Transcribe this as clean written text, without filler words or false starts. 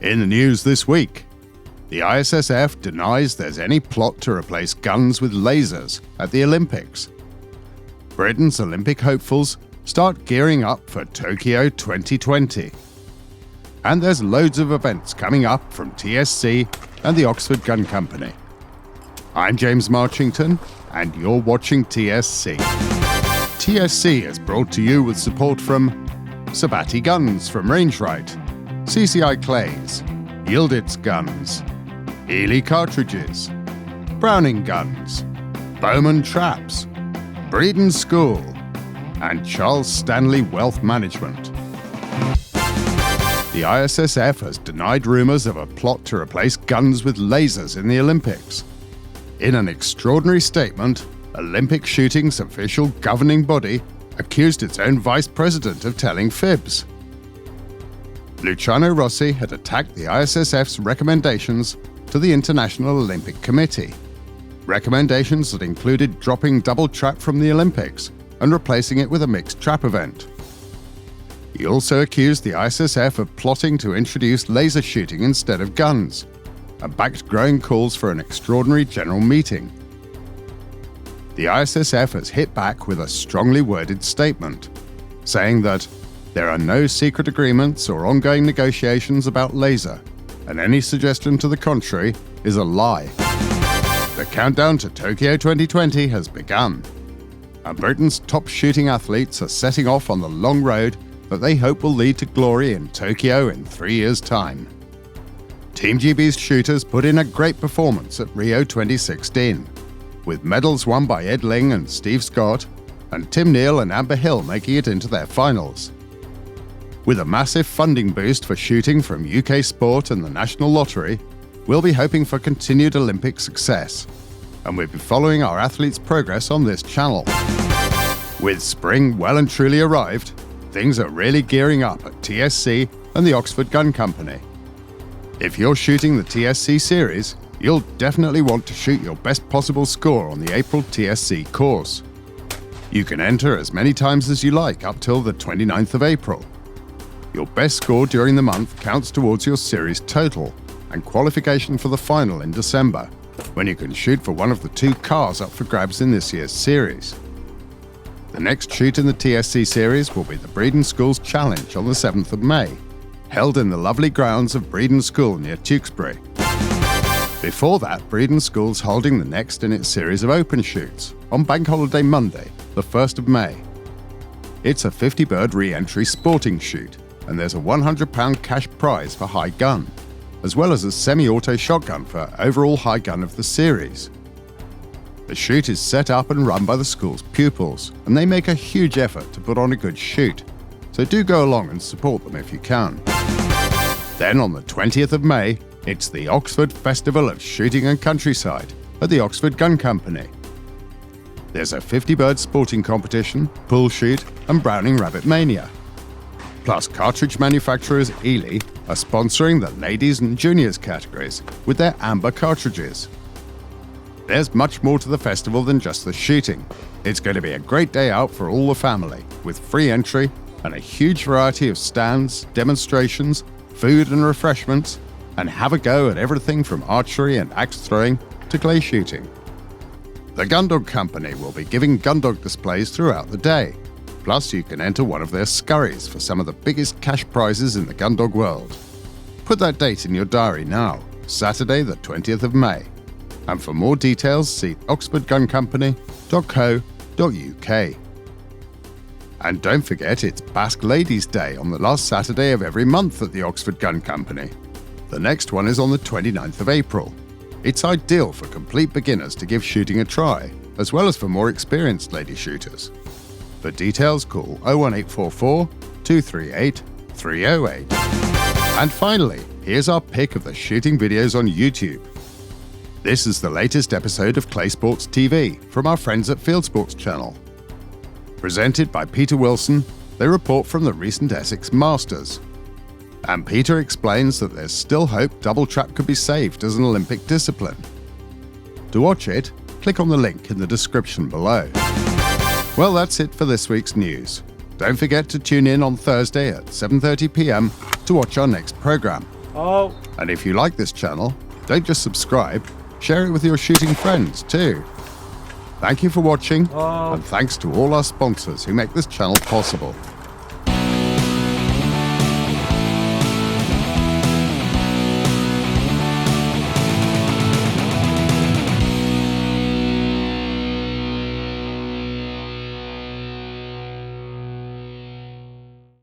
In the news this week, the ISSF denies there's any plot to replace guns with lasers at the Olympics. Britain's Olympic hopefuls start gearing up for Tokyo 2020. And there's loads of events coming up from TSC and the Oxford Gun Company. I'm James Marchington, and you're watching TSC. TSC is brought to you with support from Sabati Guns from Rangerite, CCI Clays, Yieldits Guns, Ely Cartridges, Browning Guns, Bowman Traps, Breeden School, and Charles Stanley Wealth Management. The ISSF has denied rumours of a plot to replace guns with lasers in the Olympics. In an extraordinary statement, Olympic Shooting's official governing body accused its own vice president of telling fibs. Luciano Rossi had attacked the ISSF's recommendations to the International Olympic Committee. Recommendations that included dropping double trap from the Olympics and replacing it with a mixed trap event. He also accused the ISSF of plotting to introduce laser shooting instead of guns, and backed growing calls for an extraordinary general meeting. The ISSF has hit back with a strongly worded statement, saying that there are no secret agreements or ongoing negotiations about laser, and any suggestion to the contrary is a lie. The countdown to Tokyo 2020 has begun, and Britain's top shooting athletes are setting off on the long road that they hope will lead to glory in Tokyo in 3 years' time. Team GB's shooters put in a great performance at Rio 2016, with medals won by Ed Ling and Steve Scott, and Tim Neal and Amber Hill making it into their finals. With a massive funding boost for shooting from UK Sport and the National Lottery, we'll be hoping for continued Olympic success, and we'll be following our athletes' progress on this channel. With spring well and truly arrived, things are really gearing up at TSC and the Oxford Gun Company. If you're shooting the TSC Series, you'll definitely want to shoot your best possible score on the April TSC course. You can enter as many times as you like up till the 29th of April. Your best score during the month counts towards your series total and qualification for the final in December, when you can shoot for one of the 2 cars up for grabs in this year's series. The next shoot in the TSC Series will be the Breeden School's Challenge on the 7th of May, held in the lovely grounds of Breeden School near Tewkesbury. Before that, Breeden School's holding the next in its series of open shoots on Bank Holiday Monday, the 1st of May. It's a 50-bird re-entry sporting shoot, and there's a £100 cash prize for high gun, as well as a semi-auto shotgun for overall high gun of the series. The shoot is set up and run by the school's pupils, and they make a huge effort to put on a good shoot, so do go along and support them if you can. Then on the 20th of May, it's the Oxford Festival of Shooting and Countryside at the Oxford Gun Company. There's a 50-bird sporting competition, pool shoot, and Browning Rabbit Mania. Plus, cartridge manufacturers Ely are sponsoring the ladies and juniors categories with their amber cartridges. There's much more to the festival than just the shooting. It's going to be a great day out for all the family, with free entry and a huge variety of stands, demonstrations, food and refreshments, and have a go at everything from archery and axe throwing to clay shooting. The Gundog Company will be giving Gundog displays throughout the day. Plus, you can enter one of their scurries for some of the biggest cash prizes in the Gundog world. Put that date in your diary now, Saturday the 20th of May. And for more details, see oxfordguncompany.co.uk. And don't forget, it's Basque Ladies' Day on the last Saturday of every month at the Oxford Gun Company. The next one is on the 29th of April. It's ideal for complete beginners to give shooting a try, as well as for more experienced lady shooters. For details, call 01844 238 308. And finally, here's our pick of the shooting videos on YouTube. This is the latest episode of Clay Sports TV from our friends at Field Sports Channel. Presented by Peter Wilson, they report from the recent Essex Masters. And Peter explains that there's still hope double trap could be saved as an Olympic discipline. To watch it, click on the link in the description below. Well, that's it for this week's news. Don't forget to tune in on Thursday at 7:30 p.m. to watch our next program. Oh. And if you like this channel, don't just subscribe, share it with your shooting friends too. Thank you for watching, and thanks to all our sponsors who make this channel possible.